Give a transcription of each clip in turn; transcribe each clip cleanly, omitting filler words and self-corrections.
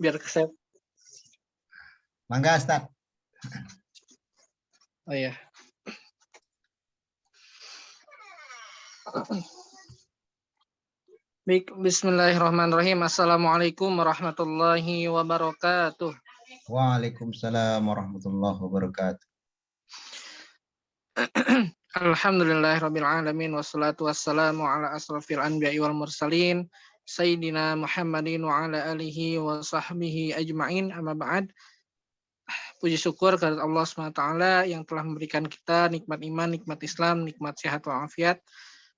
biar keset. Mangga Ustaz. Oh ya. Baik, bismillahirrahmanirrahim. Assalamualaikum warahmatullahi wabarakatuh. Waalaikumsalam warahmatullahi wabarakatuh. Alhamdulillahirabbil alamin wassalatu wassalamu ala asrofil anbiya'i wal mursalin sayyidina Muhammadin wa ala alihi wa sahbihi ajma'in. Amma ba'd. Puji syukur kepada Allah SWT yang telah memberikan kita nikmat iman, nikmat Islam, nikmat sehat walafiat,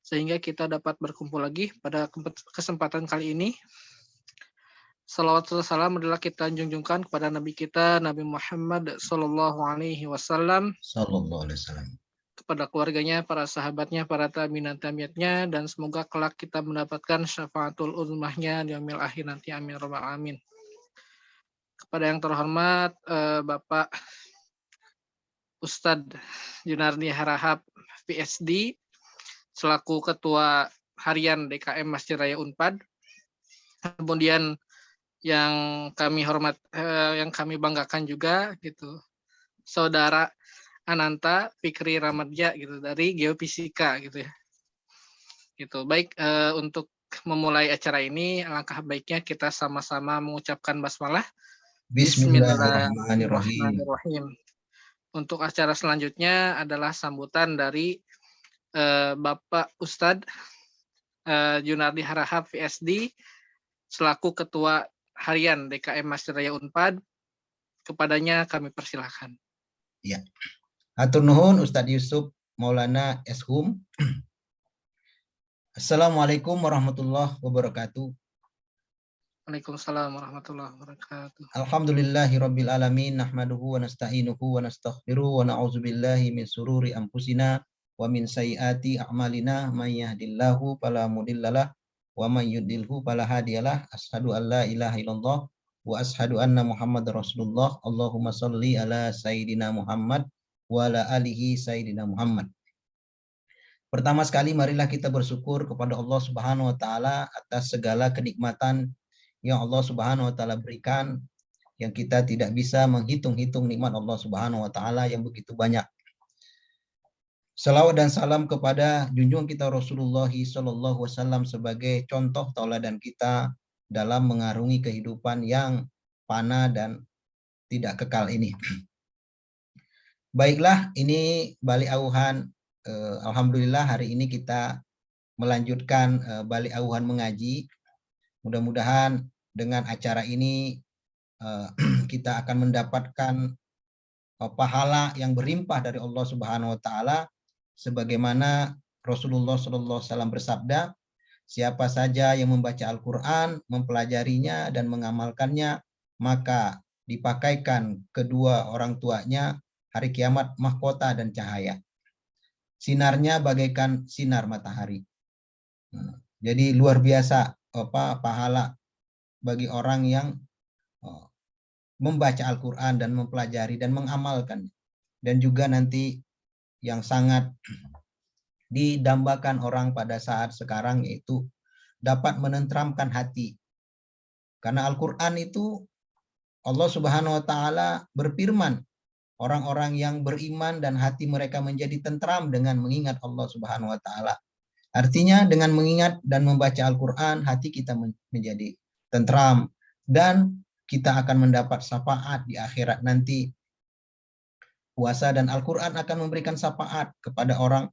sehingga kita dapat berkumpul lagi pada kesempatan kali ini. Salawat dan salam adalah kita junjungkan kepada Nabi kita, Nabi Muhammad Sallallahu Alaihi Wasallam, kepada keluarganya, para sahabatnya, para tabi'in tabi'atnya, dan semoga kelak kita mendapatkan syafaatul uzmahnya di yaumil akhir nanti. Amin rabbal alamin. Kepada yang terhormat Bapak Ustadz Junardi Harahap PSD selaku Ketua Harian DKM Masjid Raya Unpad. Kemudian yang kami hormat, yang kami banggakan juga gitu, Saudara Ananta Fikri Ramadja gitu dari Geofisika gitu ya. Gitu. Baik, untuk memulai acara ini alangkah baiknya kita sama-sama mengucapkan basmalah. Bismillahirrahmanirrahim. Untuk acara selanjutnya adalah sambutan dari Bapak Ustadz Junardi Harahap PSD selaku Ketua Harian DKM Masjid Raya Unpad. Kepadanya kami persilahkan. Ya. Hatur nuhun Ustadz Yusuf Maulana Eshum. Assalamualaikum warahmatullahi wabarakatuh. Waalaikumsalam warahmatullahi wabarakatuh. Alhamdulillahirabbil alamin, nahmaduhu wa nasta'inuhu wa nastaghfiruh wa na'udzu billahi min sururi anfusina wa min sayyiati a'malina, may yahdihillahu fala mudhillalah wa may yudlilhu fala hadiyalah. Asyhadu an la ilaha illallah wa asyhadu anna Muhammadar Rasulullah. Allahumma shalli ala sayyidina Muhammad wa ala alihi sayyidina Muhammad. Pertama sekali marilah kita bersyukur kepada Allah Subhanahu wa taala atas segala kenikmatan yang Allah Subhanahu wa taala berikan, yang kita tidak bisa menghitung-hitung nikmat Allah Subhanahu wa taala yang begitu banyak. Salawat dan salam kepada junjungan kita Rasulullah sallallahu alaihi wasallam sebagai contoh tauladan kita dalam mengarungi kehidupan yang fana dan tidak kekal ini. Baiklah, ini Balik Auhan. Alhamdulillah hari ini kita melanjutkan Balik Auhan mengaji. Mudah-mudahan dengan acara ini kita akan mendapatkan pahala yang berlimpah dari Allah Subhanahu wa taala, sebagaimana Rasulullah sallallahu alaihi wasallam bersabda, siapa saja yang membaca Al-Qur'an, mempelajarinya dan mengamalkannya, maka dipakaikan kedua orang tuanya hari kiamat mahkota dan cahaya. Sinarnya bagaikan sinar matahari. Jadi luar biasa pahala bagi orang yang membaca Al-Quran dan mempelajari dan mengamalkan. Dan juga nanti yang sangat didambakan orang pada saat sekarang yaitu dapat menenteramkan hati. Karena Al-Quran itu Allah Subhanahu wa taala berfirman, orang-orang yang beriman dan hati mereka menjadi tentram dengan mengingat Allah Subhanahu wa taala. Artinya dengan mengingat dan membaca Al-Quran, hati kita menjadi tentram dan kita akan mendapat syafaat di akhirat nanti. Puasa dan Al-Quran akan memberikan syafaat kepada orang,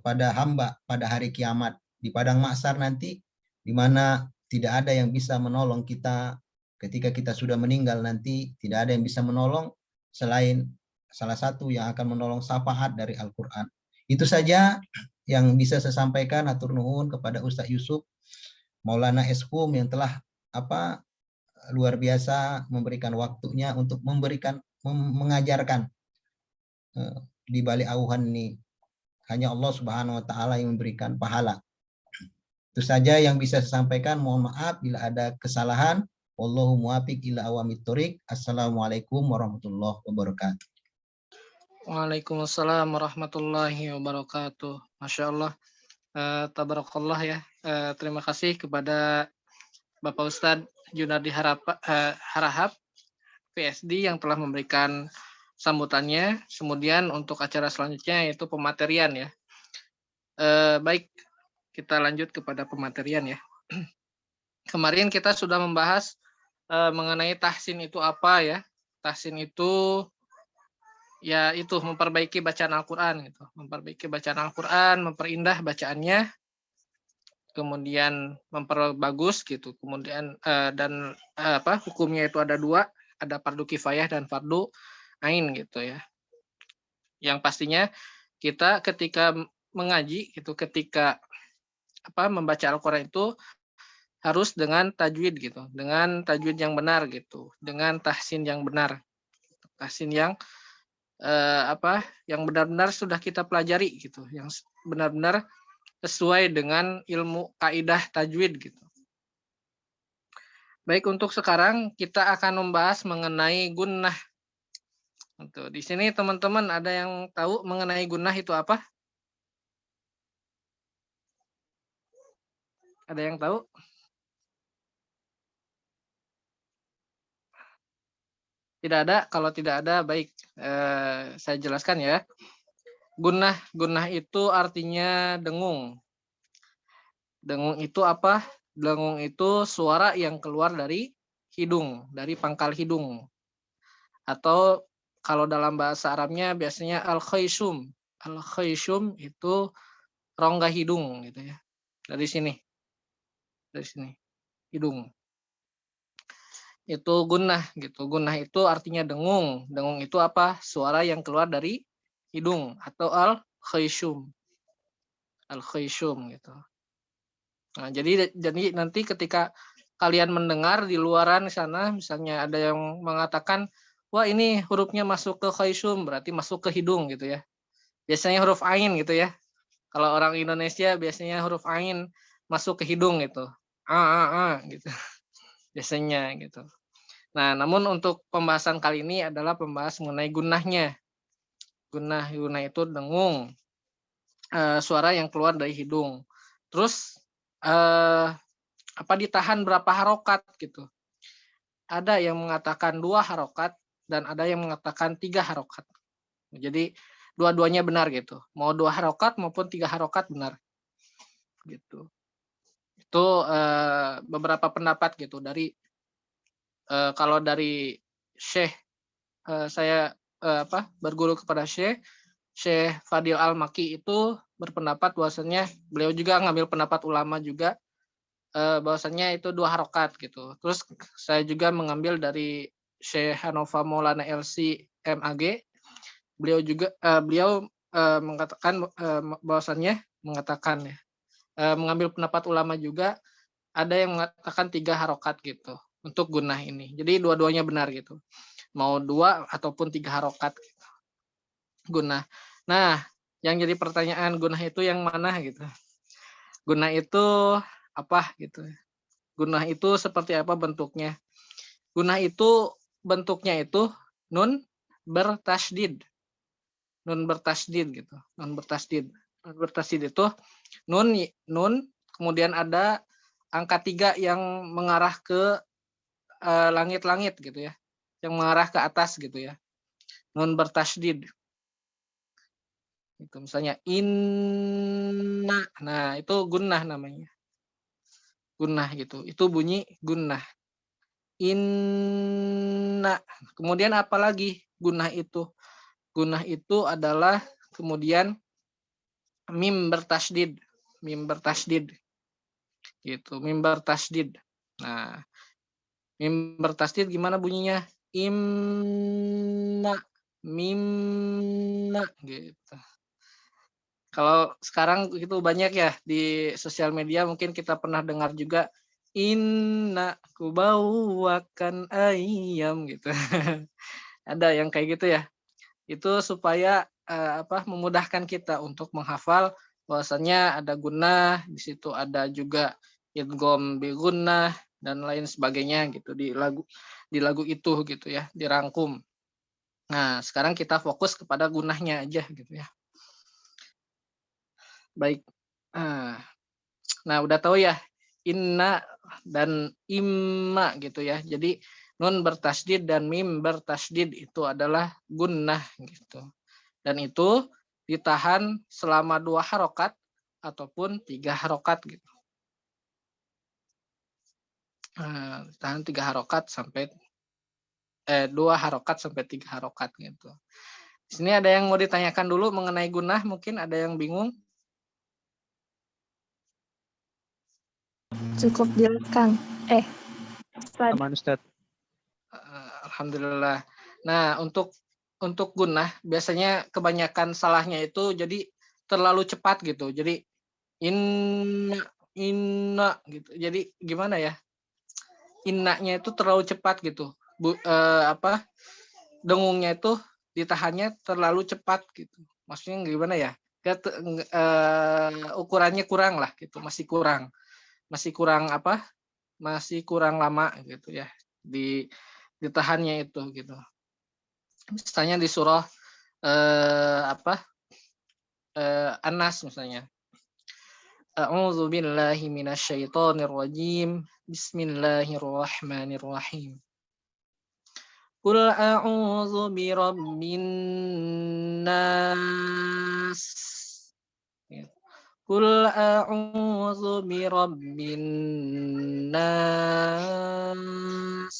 pada hamba pada hari kiamat di padang mahsyar nanti, di mana tidak ada yang bisa menolong kita ketika kita sudah meninggal nanti. Tidak ada yang bisa menolong selain salah satu yang akan menolong syafaat dari Al-Quran. Itu saja yang bisa saya sampaikan. Hatur nuhun kepada Ustadz Yusuf Maulana Eshum yang telah luar biasa memberikan waktunya untuk mengajarkan di Balik Auhan ini. Hanya Allah Subhanahu wa taala yang memberikan pahala. Itu saja yang bisa saya sampaikan. Mohon maaf bila ada kesalahan. Wallahu muwaffiq ila aqwamit thoriq. Assalamualaikum warahmatullahi wabarakatuh. Waalaikumsalam warahmatullahi wabarakatuh. Masya Allah, tabarakallah ya. Terima kasih kepada Bapak Ustadz Junardi Harahap, PSD yang telah memberikan sambutannya. Kemudian untuk acara selanjutnya yaitu pematerian ya. Baik, kita lanjut kepada pematerian ya. Kemarin kita sudah membahas mengenai tahsin itu apa ya. Tahsin itu ya itu memperbaiki bacaan Al-Qur'an gitu. Memperbaiki bacaan Al-Qur'an, memperindah bacaannya, kemudian memperbagus gitu. Kemudian dan hukumnya itu ada dua, ada fardu kifayah dan fardu ain gitu ya. Yang pastinya kita ketika mengaji itu ketika membaca Al-Qur'an itu harus dengan tajwid gitu, dengan tajwid yang benar gitu, dengan tahsin yang benar. Tahsin yang yang benar-benar sudah kita pelajari gitu, yang benar-benar sesuai dengan ilmu kaidah tajwid gitu. Baik, untuk sekarang kita akan membahas mengenai gunnah. Untuk di sini teman-teman ada yang tahu mengenai gunnah itu apa? Ada yang tahu? Tidak ada. Kalau tidak ada, baik saya jelaskan ya. Gunnah itu artinya dengung. Dengung itu apa? Dengung itu suara yang keluar dari hidung, dari pangkal hidung. Atau kalau dalam bahasa Arabnya biasanya al-khayshum. Al-khayshum itu rongga hidung gitu ya. Dari sini. Hidung. Itu gunnah gitu. Gunnah itu artinya dengung. Dengung itu apa? Suara yang keluar dari hidung atau al-khayshum. Al-khayshum gitu. Nah, jadi nanti ketika kalian mendengar di luaran sana, misalnya ada yang mengatakan, wah ini hurufnya masuk ke khayshum, berarti masuk ke hidung gitu ya. Biasanya huruf ain gitu ya. Kalau orang Indonesia biasanya huruf ain masuk ke hidung gitu. Gitu. Biasanya gitu. Nah, namun untuk pembahasan kali ini adalah pembahas mengenai gunnahnya. Gunnah itu dengung. Suara yang keluar dari hidung. Terus ditahan berapa harokat gitu. Ada yang mengatakan 2 harokat dan ada yang mengatakan 3 harokat. Jadi dua-duanya benar gitu. Mau 2 harokat maupun 3 harokat benar. Gitu. Itu beberapa pendapat gitu dari kalau dari Syekh saya berguru kepada Syekh Fadil Al-Maki itu berpendapat bahwasanya beliau juga ngambil pendapat ulama juga bahwasannya itu 2 harokat gitu. Terus saya juga mengambil dari Syekh Hanova Maulana LC MAG. Beliau juga mengatakan bahwasannya mengambil pendapat ulama juga ada yang mengatakan 3 harokat gitu untuk gunnah ini. Jadi dua-duanya benar gitu. Mau 2 ataupun 3 harokat gitu. Gunnah. Nah, yang jadi pertanyaan gunnah itu yang mana gitu. Gunnah itu apa gitu. Gunnah itu seperti apa bentuknya? Gunnah itu bentuknya itu nun bertasydid. Nun bertasydid gitu. Nun bertasydid. Nun bertasydid itu nun kemudian ada angka 3 yang mengarah ke langit-langit gitu ya. Yang mengarah ke atas gitu ya. Nun bertasydid. Itu misalnya inna. Nah, itu gunnah namanya. Gunnah gitu. Itu bunyi gunnah. Inna. Kemudian apa lagi gunnah itu? Gunnah itu adalah kemudian mim bertasydid. Mim bertasydid. Gitu, mim bertasydid. Nah, mim bertasydid gimana bunyinya? Imna. Mimna gitu. Kalau sekarang itu banyak ya di sosial media mungkin kita pernah dengar juga inna kubawakan ayam gitu. Ada yang kayak gitu ya. Itu supaya memudahkan kita untuk menghafal bahwasannya ada gunnah, di situ ada juga idgham bi gunnah dan lain sebagainya gitu di lagu itu gitu ya, dirangkum. Nah, sekarang kita fokus kepada gunnahnya aja gitu ya. Baik. Nah, udah tahu ya inna dan imma gitu ya. Jadi nun bertasdid dan mim bertasdid itu adalah gunnah gitu. Dan itu ditahan selama 2 harokat ataupun 3 harokat gitu. Tahan 3 harokat sampai 2 harokat sampai 3 harokat gitu. Di sini ada yang mau ditanyakan dulu mengenai gunnah, mungkin ada yang bingung? Cukup jelas, Kang. Ustaz. Aman Ustaz. Alhamdulillah. Nah, untuk gunnah biasanya kebanyakan salahnya itu jadi terlalu cepat gitu. Jadi inna gitu. Jadi gimana ya? Innanya itu terlalu cepat gitu. Dengungnya itu ditahannya terlalu cepat gitu. Maksudnya gimana ya? Ukurannya kurang lah gitu, masih kurang lama gitu ya ditahannya itu gitu. Misalnya di surah An-Nas misalnya. A'udzu billahi minasyaitonir rajim. Bismillahirrahmanirrahim. Qul a'udzu birabbin nas. Qul a'udzu birabbin nas.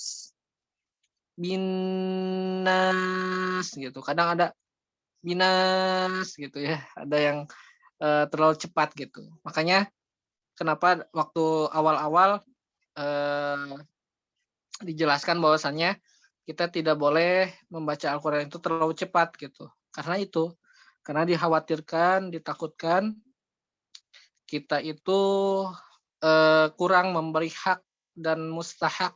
Binas gitu. Kadang ada binas gitu ya. Ada yang terlalu cepat gitu. Makanya kenapa waktu awal-awal dijelaskan bahwasannya kita tidak boleh membaca Al-Quran itu terlalu cepat gitu. Karena dikhawatirkan, ditakutkan kita itu kurang memberi hak dan mustahak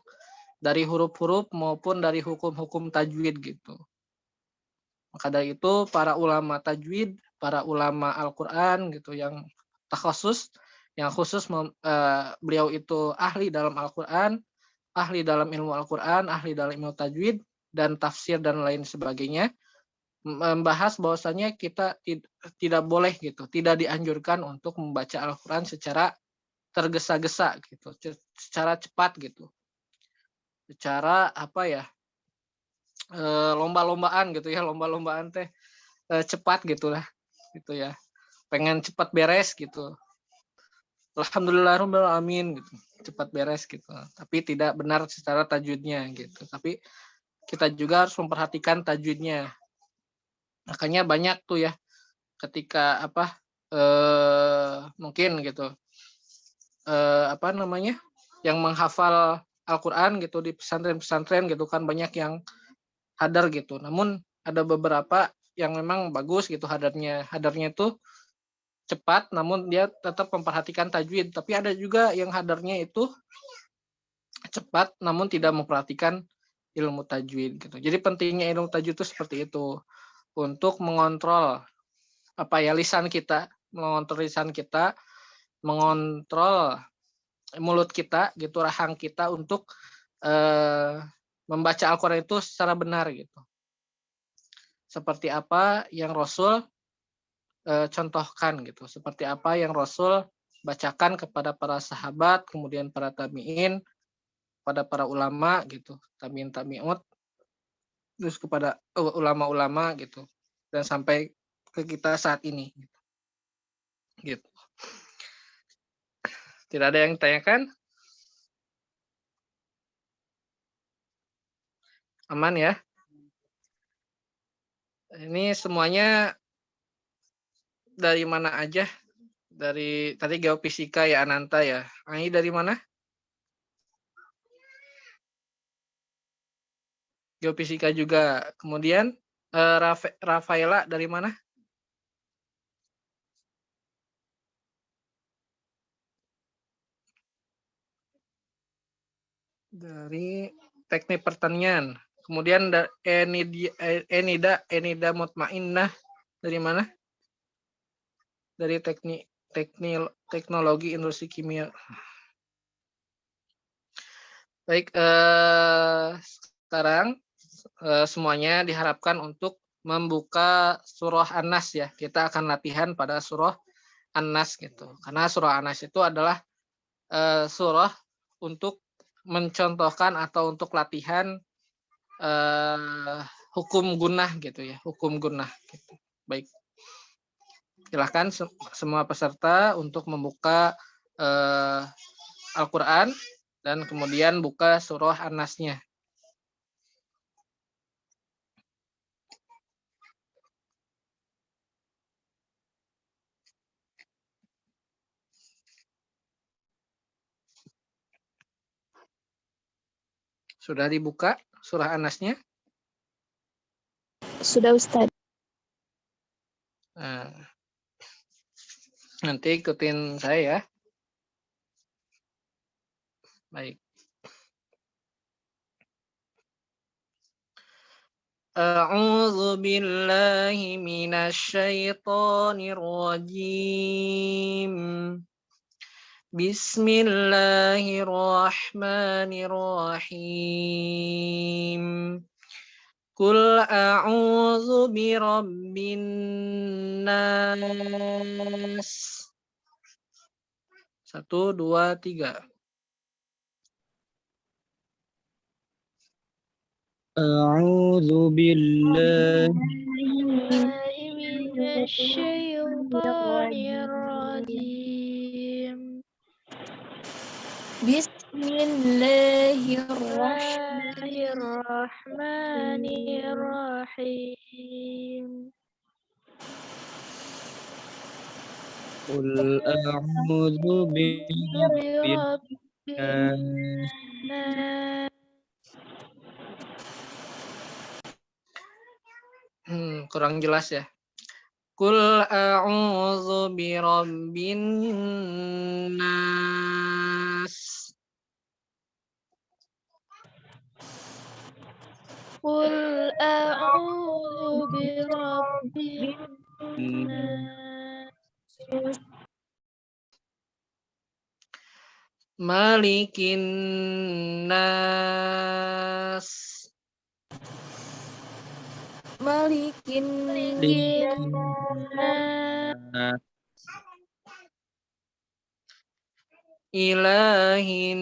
dari huruf-huruf maupun dari hukum-hukum tajwid gitu. Maka dari itu para ulama tajwid, para ulama Al-Quran gitu yang khusus beliau itu ahli dalam Al-Quran, ahli dalam ilmu Al-Quran, ahli dalam ilmu tajwid dan tafsir dan lain sebagainya, membahas bahwasanya kita tidak boleh gitu, tidak dianjurkan untuk membaca Al-Quran secara tergesa-gesa gitu, secara cepat gitu, secara lomba-lombaan gitu ya, lomba-lombaan teh cepat gitulah gitu ya, pengen cepat beres gitu. Alhamdulillahirabbil alamin gitu, cepat beres gitu. Tapi tidak benar secara tajwidnya gitu. Tapi kita juga harus memperhatikan tajwidnya. Makanya banyak tuh ya ketika mungkin gitu yang menghafal Al-Qur'an gitu di pesantren-pesantren gitu kan banyak yang hadar gitu. Namun ada beberapa yang memang bagus gitu hadarnya itu cepat namun dia tetap memperhatikan tajwid, tapi ada juga yang hadarnya itu cepat namun tidak memperhatikan ilmu tajwid gitu. Jadi pentingnya ilmu tajwid itu seperti itu untuk mengontrol lisan kita, mengontrol mulut kita gitu, rahang kita untuk membaca Al-Qur'an itu secara benar gitu. Seperti apa yang Rasul contohkan gitu, seperti apa yang Rasul bacakan kepada para sahabat, kemudian para tabi'in, pada para ulama gitu, tabi'in tabi'ut, terus kepada ulama-ulama gitu, dan sampai ke kita saat ini gitu. Tidak ada yang tanyakan? Aman ya? Ini semuanya dari mana aja? Dari tadi geofisika ya Ananta ya. Ini dari mana? Geofisika juga. Kemudian Rafaela dari mana? Dari teknik pertanian. Kemudian Enida Mutmainnah dari mana? Dari teknologi industri kimia. Baik, sekarang semuanya diharapkan untuk membuka surah An-Nas ya. Kita akan latihan pada surah An-Nas gitu. Karena surah An-Nas itu adalah surah untuk mencontohkan atau untuk latihan hukum gunnah gitu ya, hukum gunnah gitu. Baik. Silakan semua peserta untuk membuka Al-Qur'an dan kemudian buka surah An-Nas-nya. Sudah dibuka surah An-Nas-nya? Sudah Ustaz. Nah, nanti ikutin saya ya. Baik. A'udzu billahi minasy syaithanir rajim. Bismillahirrahmanirrahim. Qul a'udzu birabbin nas. 1, 2, 3. أعوذ بالله من الشيطان الرجيم بسم الله الرحمن الرحيم قل أعوذ برب برب الناس الناس Kurang jelas ya. Qul a'udzu birabbin nas. قل أعوذ برب الناس Malikin nas. Malikin الناس Ilahin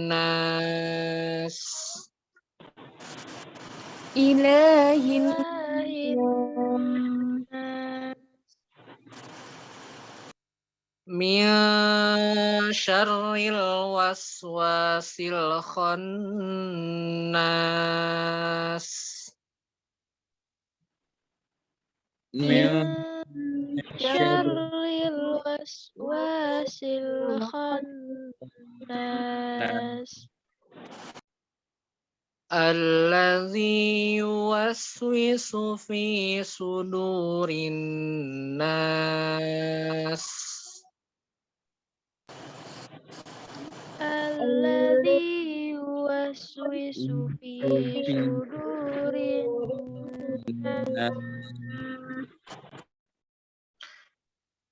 nas. Ilahin الناس Min syarril waswasil khannas. من من شر شر الوسواس الخناس Alladzi yuwaswisu fi sudurin nas. الذي يوسوس في صدور الناس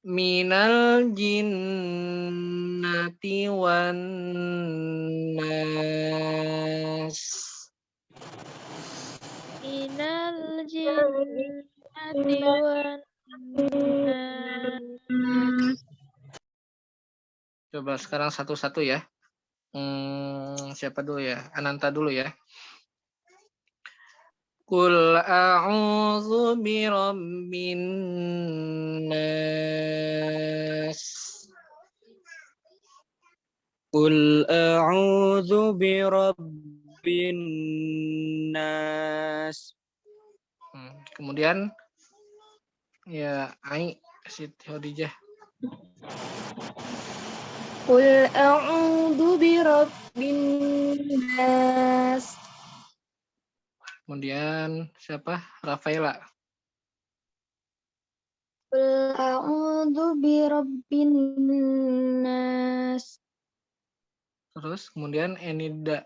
Minal jinnati wan nas. من الجنة والناس. Coba sekarang satu-satu ya. Siapa dulu ya? Ananta dulu ya. Qul a'udzu birabbin nas. قل أعوذ برب الناس. Kemudian ya Ai Siti Khadijah. Qul a'udzu birabbin nas. Kemudian siapa? Rafaela. Qul a'udzu birabbin nas. Terus kemudian Enida.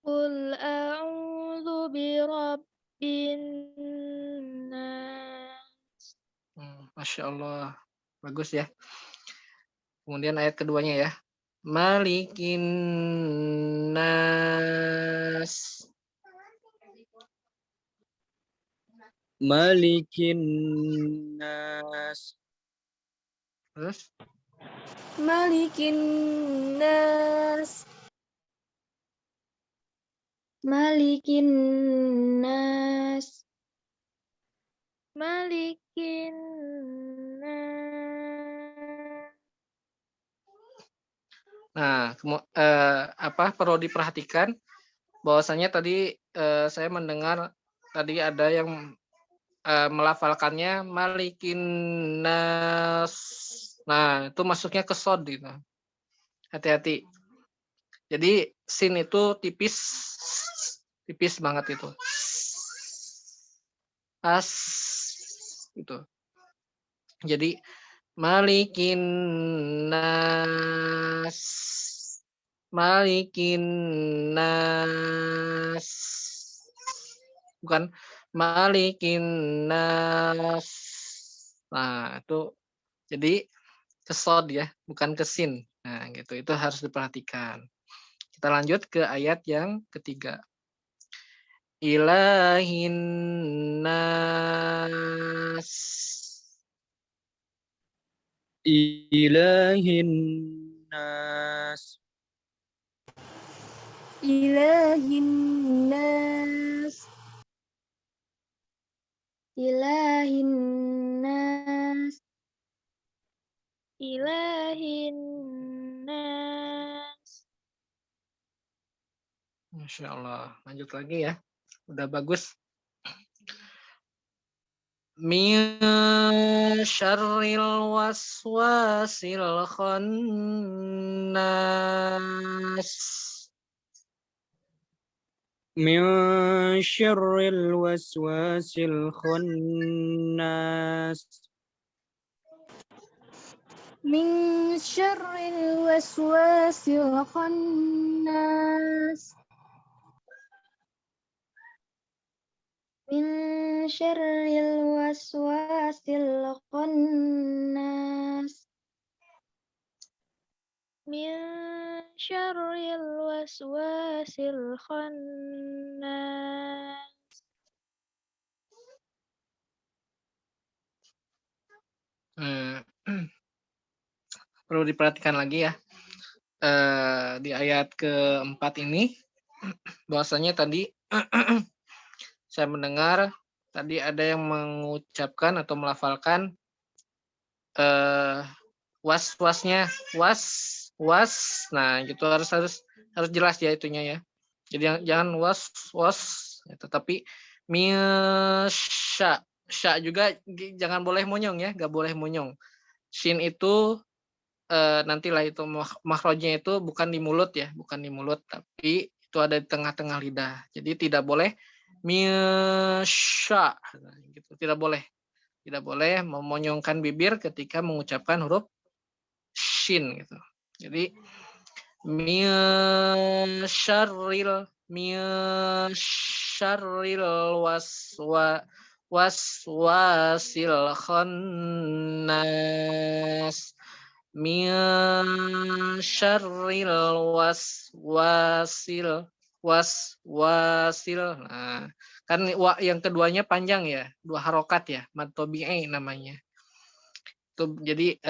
قل أعوذ برب الناس. Masya Allah. Bagus ya. Kemudian ayat keduanya ya. Malikin nas. Malikin nas. Terus Malikin nas. Malikin nas. Malikin nas. Nah, perlu diperhatikan bahwasanya tadi saya mendengar tadi ada yang melafalkannya Malikin nas. Nah, itu masuknya ke sod gitu. Hati-hati. Jadi sin itu tipis banget itu. As gitu. Jadi Malikin nas. Malikin nas. Bukan Malikin nas. Nah, itu jadi kesod ya, bukan kesin. Nah, gitu. Itu harus diperhatikan. Kita lanjut ke ayat yang ketiga. Ilahin nas. Ilahin nas. Ilahin nas. Ilahin nas. Ilahin nas. Masya Allah. Lanjut lagi ya. Udah bagus. Min syarril waswasil khannas. Min syarril waswasil khannas. Min syarril waswasil khannas. Min syarril waswasil khannas. Min syarril waswasil khannas. Perlu diperhatikan lagi ya. Di ayat keempat ini bahwasanya tadi saya mendengar tadi ada yang mengucapkan atau melafalkan was-wasnya was. Nah, gitu harus jelas ya itunya ya. Jadi jangan was, tetapi misya. Sya juga jangan boleh monyong ya, nggak boleh monyong. Shin itu nantilah itu makhrajnya itu bukan di mulut ya, bukan di mulut, tapi itu ada di tengah-tengah lidah. Jadi tidak boleh misya, gitu. Tidak boleh memonyongkan bibir ketika mengucapkan huruf shin gitu. Jadi syarril waswasil khannas. Min syarril waswasil. Nah, kan yang keduanya panjang ya, 2 harokat ya, mad tabi'i namanya. Itu jadi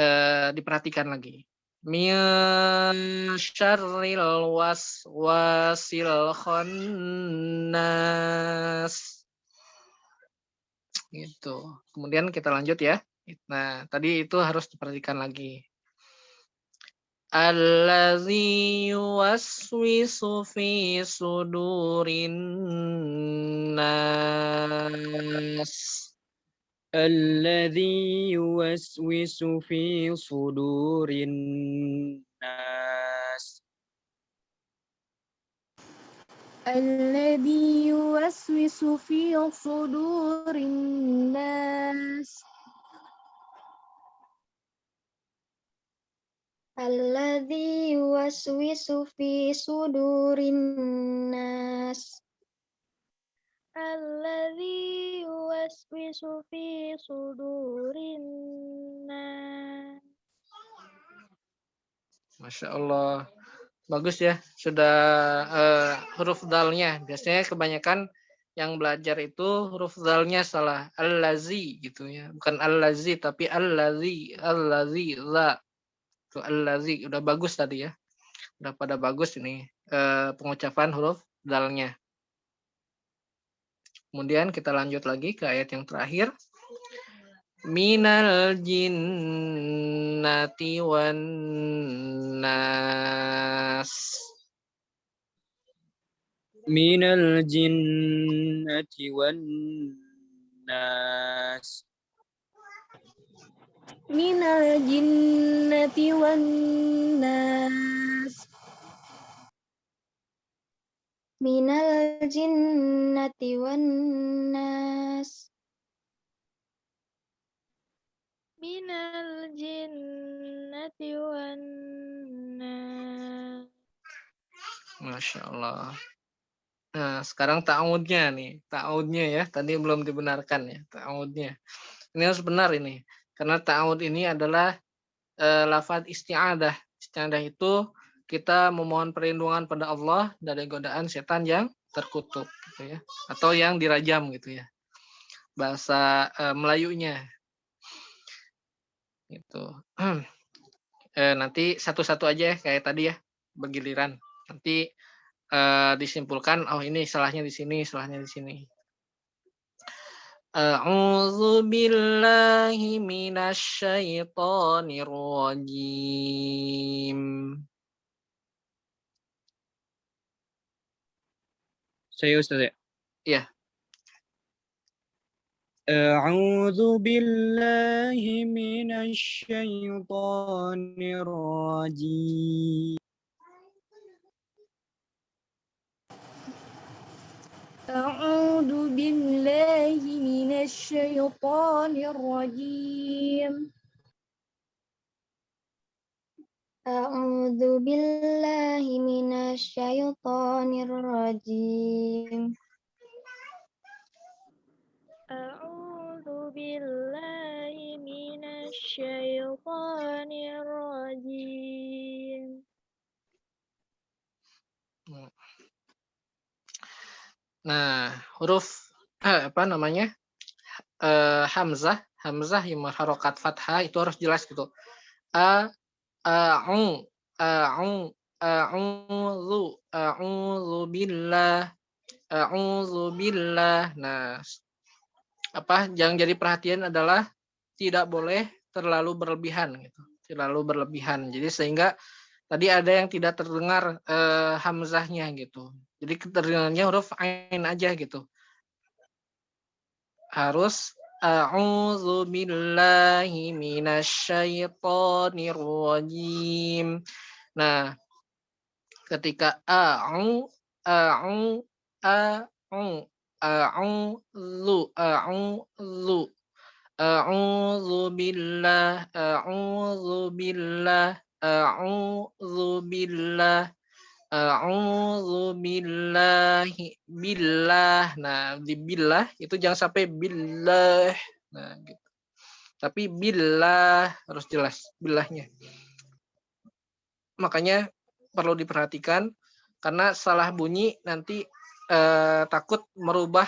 diperhatikan lagi. Min syarril waswasil khannas. Gitu. Kemudian kita lanjut ya. Nah, tadi itu harus diperhatikan lagi. Allazi yuwaswisu fi sudurin nas. Alladzi yuwaswisu fi sudurin nas. Alladzi yuwaswisu fi sudurin nas. Alladzi yuwaswisu fi sudurin nas. Alladzi yuwaswisu fi sudurin nas. Masya Allah. Bagus ya. Sudah huruf dalnya. Biasanya kebanyakan yang belajar itu huruf dalnya salah. Allazi gitu ya. Bukan allazi tapi allazi. Allazi. La. gitu. Allazi udah bagus tadi ya. Udah pada bagus ini pengucapan huruf dalnya. Kemudian kita lanjut lagi ke ayat yang terakhir. Minal jinnati wan nas. Minal jinnati wan nas. Minal jinnati wan nas. Minal jinnati wan nas. Minal jinnati wan nas. Masya Allah. Nah, sekarang ta'awudnya nih. Ta'awudnya ya. Tadi belum dibenarkan ya. Ta'awudnya. Ini harus benar ini. Karena ta'awud ini adalah lafaz isti'adah. Isti'adah itu kita memohon perlindungan pada Allah dari godaan setan yang terkutuk gitu ya. Atau yang dirajam gitu ya. Bahasa Melayunya. Gitu. Nanti satu-satu aja ya kayak tadi ya. Bergiliran. Nanti disimpulkan oh ini salahnya di sini, salahnya di sini. A'udzu billahi minasyaitonir rajim. Saya Ustaz ya. Iya. A'udzu billahi minasyaitonir rajim. A'udzu billahi minasyaitonir rajim. A'udzu billahi minasyaitonir rajim. A'udzu billahi minasyaitonir rajim. Nah, huruf apa namanya? Hamzah yang harokat fathah itu harus jelas gitu. A'udzu billah. Nah, apa yang jadi perhatian adalah tidak boleh terlalu berlebihan gitu. Terlalu berlebihan. Jadi sehingga tadi ada yang tidak terdengar hamzahnya gitu. Jadi keterdengarannya huruf ain aja gitu. Harus a'udzu billahi minasyaitonir rajim. Nah, ketika a'udzu a'udzu billah a'udzu billah a'udzu billahi billah. Nah, di billah itu jangan sampai billah. Nah, gitu. Tapi billah harus jelas billahnya. Makanya perlu diperhatikan karena salah bunyi nanti takut merubah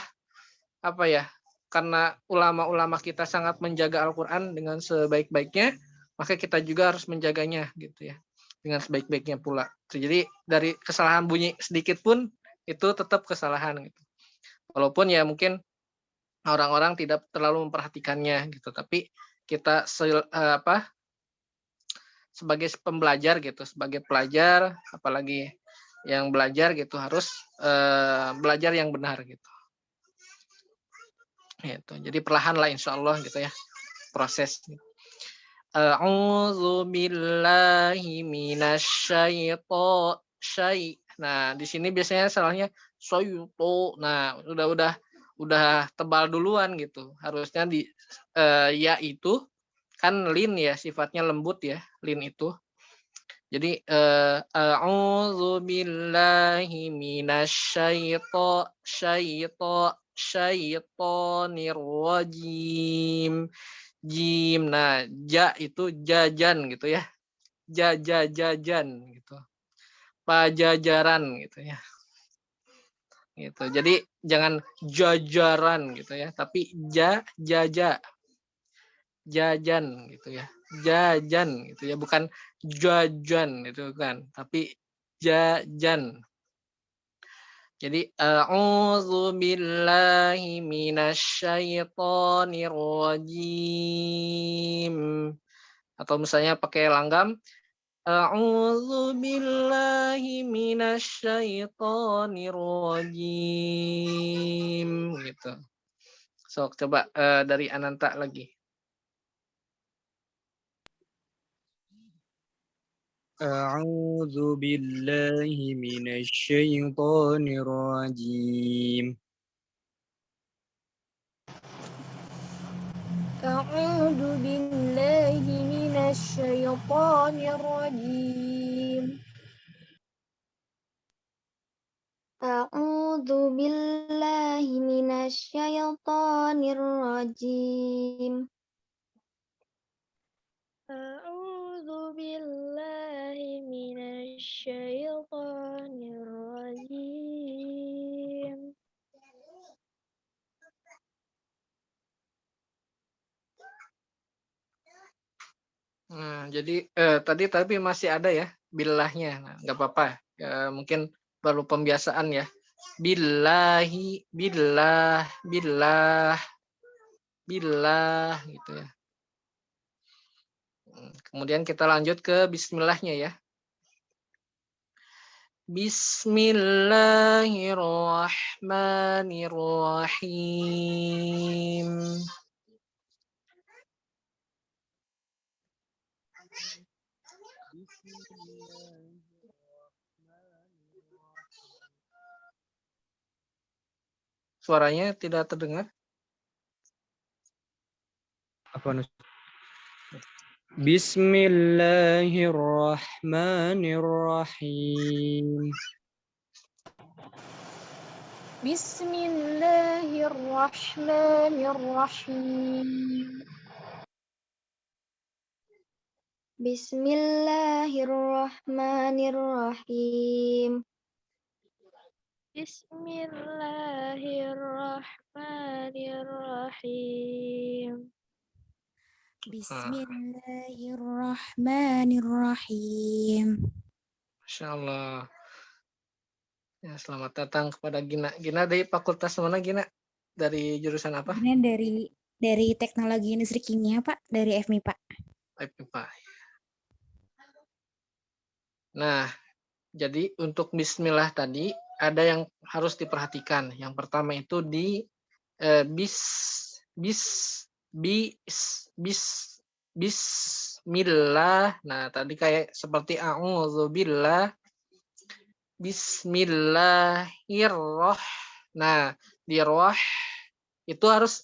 apa ya? Karena ulama-ulama kita sangat menjaga Al-Qur'an dengan sebaik-baiknya, maka kita juga harus menjaganya gitu ya. Dengan sebaik-baiknya pula. Jadi dari kesalahan bunyi sedikit pun itu tetap kesalahan gitu. Walaupun ya mungkin orang-orang tidak terlalu memperhatikannya gitu, tapi kita sebagai pembelajar gitu, sebagai pelajar apalagi yang belajar gitu harus belajar yang benar gitu. Gitu. Jadi perlahan lah insyaallah gitu ya proses. A'udzu billahi minasyaitonir. Nah, di sini biasanya salahnya soyuto. Nah, udah tebal duluan gitu. Harusnya di ya itu kan lin ya sifatnya lembut ya, lin itu. Jadi a'udzu billahi minasyaitonir rajim. Jim. Nah, ja itu jajan gitu ya. Jajan gitu. Pajajaran gitu ya. Gitu. Jadi jangan jajaran gitu ya, tapi jaja. Jajan gitu ya. jajan gitu ya, bukan jajan itu kan, tapi jajan. Jadi a'udzu billahi minasyaitonir rajim. Atau misalnya pakai langgam, a'udzu billahi minasyaitonir rajim gitu. Sok coba dari Ananta lagi. أعوذ بالله من الشيطان الرجيم. أعوذ بالله من الشيطان الرجيم. أعوذ بالله من الشيطان الرجيم. أعوذ بالله من الشيطان الرجيم. Nah, jadi tadi tapi masih ada ya billahnya. Nah, nggak apa-apa. Mungkin perlu pembiasaan ya. Billahi, billah, billah, billah gitu ya. Kemudian kita lanjut ke bismillahnya ya. Bismillahirrahmanirrahim. Suaranya tidak terdengar. Apa Nus? Bismillahirrahmanirrahim. Bismillahirrahmanirrahim. Bismillahirrahmanirrahim. Bismillahirrahmanirrahim. Bismillahirrahmanirrahim. Masya Allah. Ya, selamat datang kepada Gina. Gina dari fakultas mana Gina? Dari jurusan apa? Ini dari teknologi industri kimia Pak, dari FMI Pak. Pak. Nah, jadi untuk bismillah tadi ada yang harus diperhatikan. Yang pertama itu di bismillah. Nah, tadi kayak seperti a'udzubillah. Bismillahirrahmanirrahim. Nah, di roh itu harus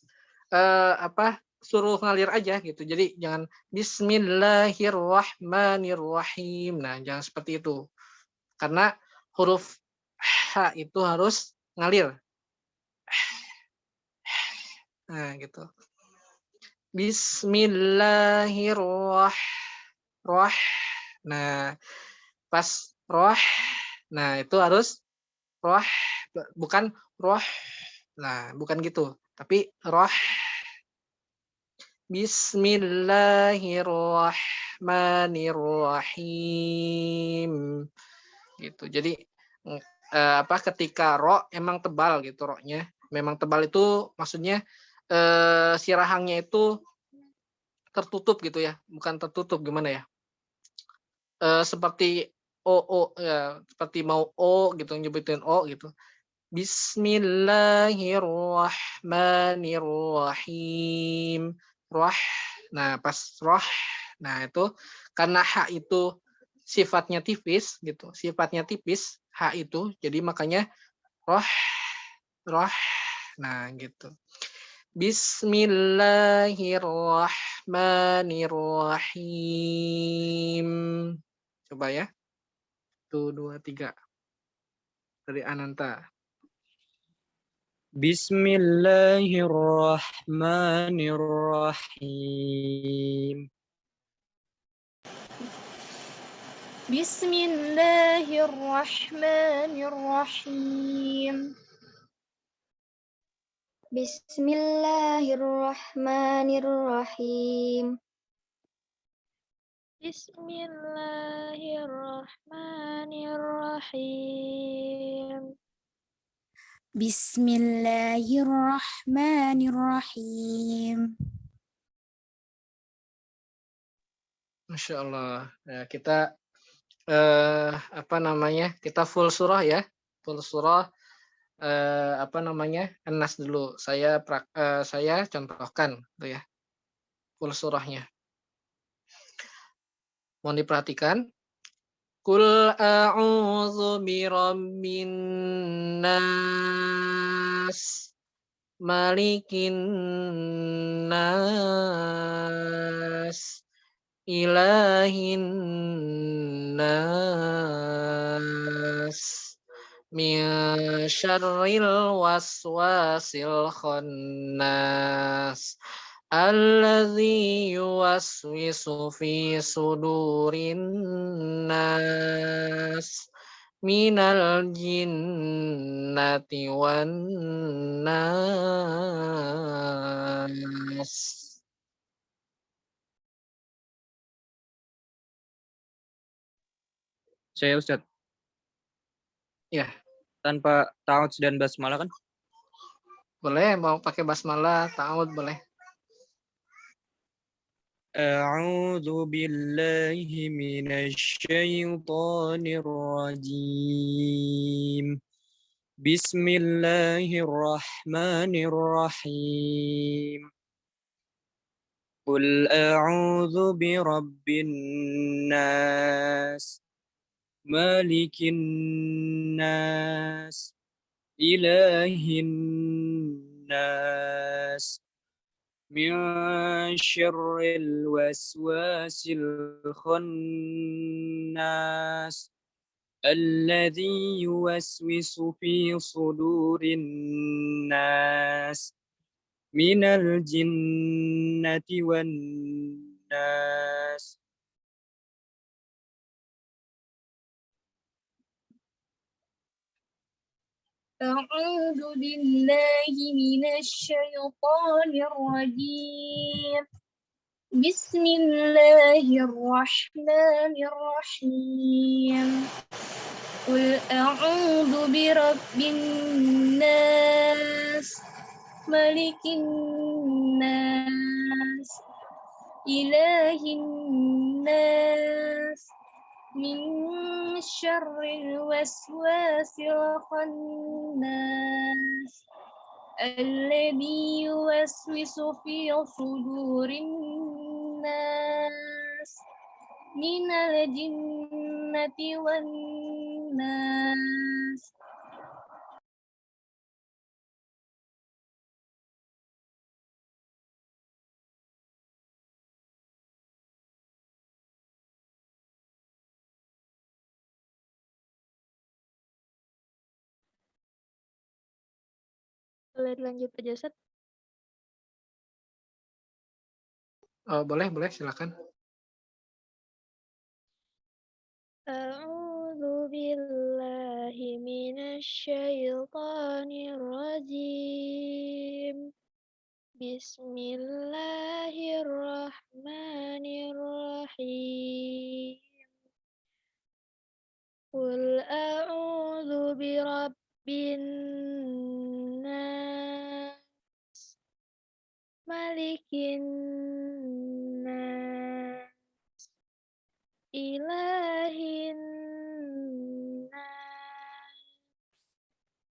suruh ngalir aja gitu. Jadi jangan bismillahirrahmanirrahim. Nah, jangan seperti itu. Karena huruf H itu harus ngalir. Nah, gitu. Bismillahirrahmanirrahim. Nah, pas roh, nah itu harus roh, bukan roh. Nah, bukan gitu. Tapi roh. Bismillahirrahmanirrahim. Gitu. Jadi ketika ro emang tebal gitu ro-nya. Memang tebal itu maksudnya si rahangnya itu tertutup gitu ya. Bukan tertutup, gimana ya? Seperti o ya, seperti mau o gitu, nyebutin o gitu. Bismillahirrahmanirrahim. Roh. Nah, pas roh, nah itu karena H itu sifatnya tipis gitu. Sifatnya tipis H itu, jadi makanya roh. Nah, gitu. Bismillahirrahmanirrahim. Coba ya. 1, 2, 3. Dari Ananta. Bismillahirrahmanirrahim. Bismillahirrahmanirrahim. Bismillahirrahmanirrahim. Bismillahirrahmanirrahim. Bismillahirrahmanirrahim. Masya Allah. Nah, kita kita full surah ya, full surah. An-Nas dulu. Saya contohkan tuh ya, full surahnya. Mohon diperhatikan. Qul a'udzu birabbin nas, malikin nas, ilahin nas, min syarril waswasil khannas, alladzi yuwaswisu fi sudurin nas, minal jinnati wan nas. Saya Ustadz, Ya, tanpa ta'awudz dan basmalah kan? boleh mau pakai basmalah, ta'awud boleh. A'udzu billahi minasyaitonir rajim. Bismillahirrahmanirrahim. Qul a'udzu birabbin nas, malikin nas, ilahin nas, min syarril waswasil khannas, alladzi yuwaswisu fi sudurin nas, minal jinnati wan nas. أعوذ بالله من الشيطان الرجيم. بسم الله الرحمن الرحيم. قل أعوذ برب الناس، ملك الناس، إله الناس، من شر الوسواس الخناس، الذي يوسوس في صدور الناس، من الجنة والناس. Boleh lanjut aja, Ustaz? Boleh, silakan. A'udzu billahi minasyaitonir rajim. Bismillahirrahmanirrahim. Qul a'udzu birabbin nas, malikin nas, ilahin nas,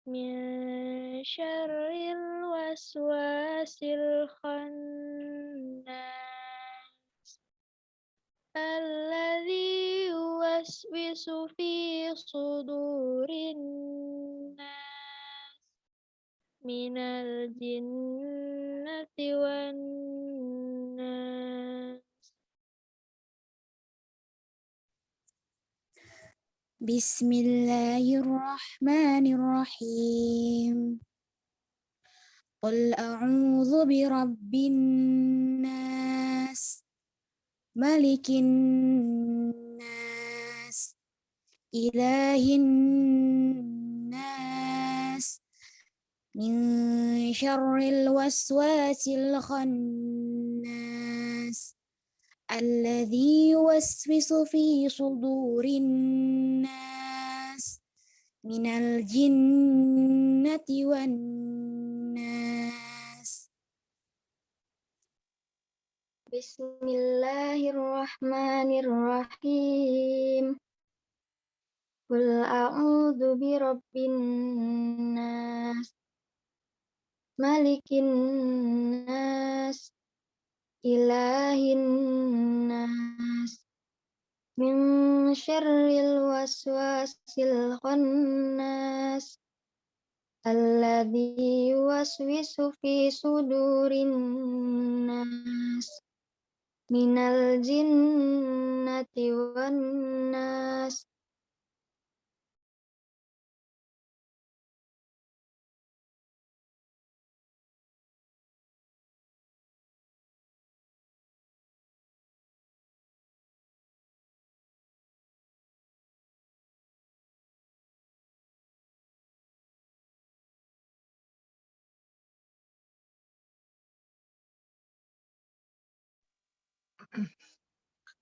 min syarril waswasil khannas, alladzi yuwaswisu fi sudurin nas, minal jinnati wan nas. Bismillahirrahmanirrahim. Qul a'udzu birabbin nas, malikin nas, ilahin nas, min syarril waswasil khannas, alladzi yuwaswisu fi sudurin nas minal jinnati wan nas. Bismillahirrahmanirrahim. Qul a'udzu birabbin nas, malikin nas, ilahin nas, min syarril waswasil khannas, alladzi yuwaswisu fi sudurin nas, minal jinnati wan nas.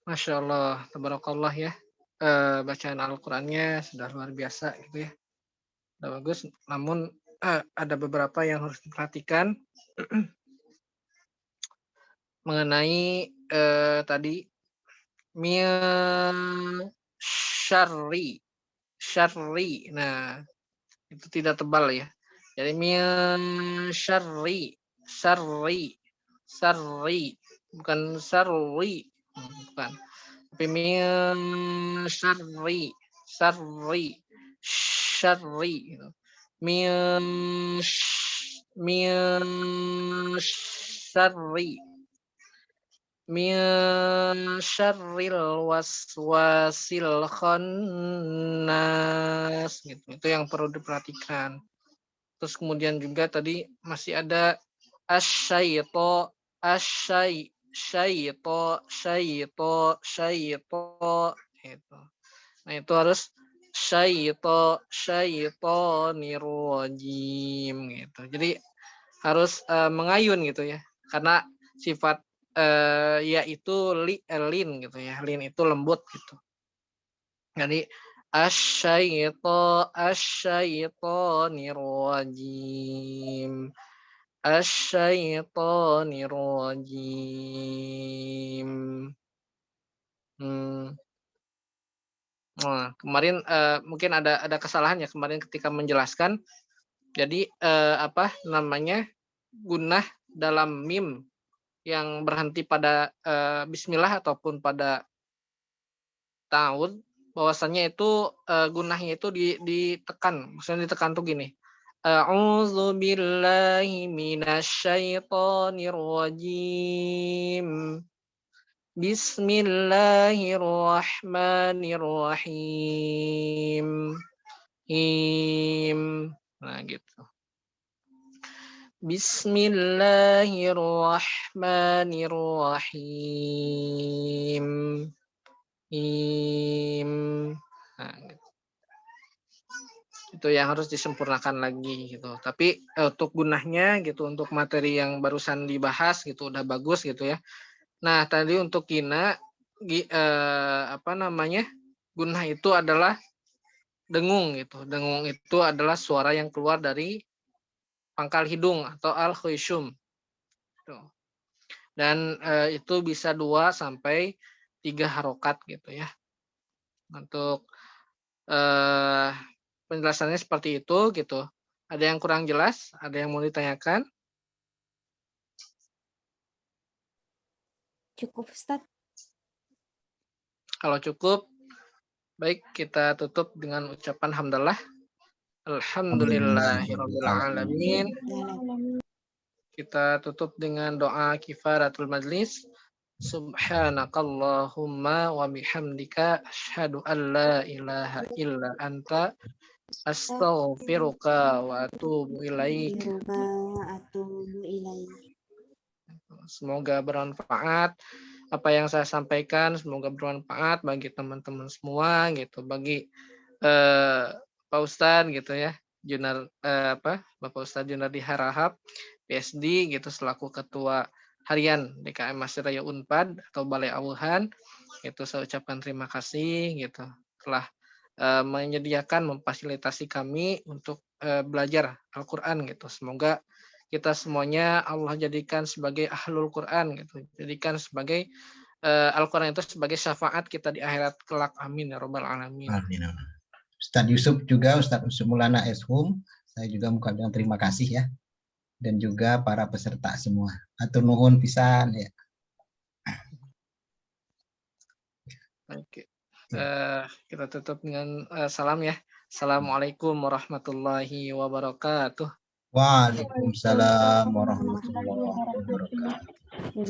Masya Allah, tabarakallah ya. Bacaan Al-Qur'annya sudah luar biasa gitu ya. Sudah bagus, namun ada beberapa yang harus diperhatikan mengenai tadi min syarri. Syarri. Nah, itu tidak tebal ya. Jadi min syarri, syarri, syarri, bukan syarri, bukan. Tapi min syarri, syarri, syarri gitu. Min syarri, min syarril waswasil khannas gitu. Itu yang perlu diperhatikan. Terus kemudian juga tadi masih ada asyayto, syayto itu. Nah, itu harus syaitonirrajim gitu. Jadi harus mengayun gitu ya. Karena sifat yaitu lin gitu ya. Lin itu lembut gitu. Jadi asyaitonirrajim. Asyaitonirrajim. Nah, kemarin mungkin ada kesalahan ya kemarin ketika menjelaskan. Jadi apa namanya gunnah dalam mim yang berhenti pada bismillah ataupun pada ta'awudz, bahwasannya itu gunnahnya itu ditekan. Maksudnya ditekan tuh gini. A'udzu billahi minasyaitonir rajim. Bismillahirrahmanirrahim. Nah gitu. Bismillahirrahmanirrahim. Nah, gitu. Itu yang harus disempurnakan lagi gitu. Tapi untuk gunahnya gitu, untuk materi yang barusan dibahas gitu udah bagus gitu ya. Nah, tadi untuk gina apa namanya? Gunah itu adalah dengung gitu. Dengung itu adalah suara yang keluar dari pangkal hidung atau al-khusyum. Dan itu bisa 2 sampai 3 harokat gitu ya. Untuk penjelasannya seperti itu gitu. Ada yang kurang jelas? Ada yang mau ditanyakan? Cukup, Ustaz. Kalau cukup, baik kita tutup dengan ucapan hamdalah. Alhamdulillahirabbil alamin. Kita tutup dengan doa kifaratul majlis. Subhanakallahumma wa bihamdika asyhadu an la ilaha illa anta astaghfiruka wa atubu ilaik. Semoga bermanfaat apa yang saya sampaikan, semoga bermanfaat bagi teman-teman semua gitu, bagi Pak Ustadz gitu ya, Bapak Ustadz Junardi Harahap, PSD gitu selaku ketua harian DKM Masjid Raya Unpad atau Balai Awuhan. Itu saya ucapkan terima kasih gitu telah menyediakan memfasilitasi kami untuk belajar Al-Qur'an gitu. Semoga kita semuanya Allah jadikan sebagai ahlul Qur'an gitu. Jadikan sebagai Al-Qur'an itu sebagai syafaat kita di akhirat kelak. Amin ya rabbal alamin. Amin. Ustadz Yusuf juga, Ustadz Yusuf Maulana Eshum, saya juga mengucapkan terima kasih ya. Dan juga para peserta semua. Atur nuhun pisan ya. Oke. Kita tutup dengan salam ya. Assalamualaikum warahmatullahi wabarakatuh. Waalaikumsalam warahmatullahi wabarakatuh.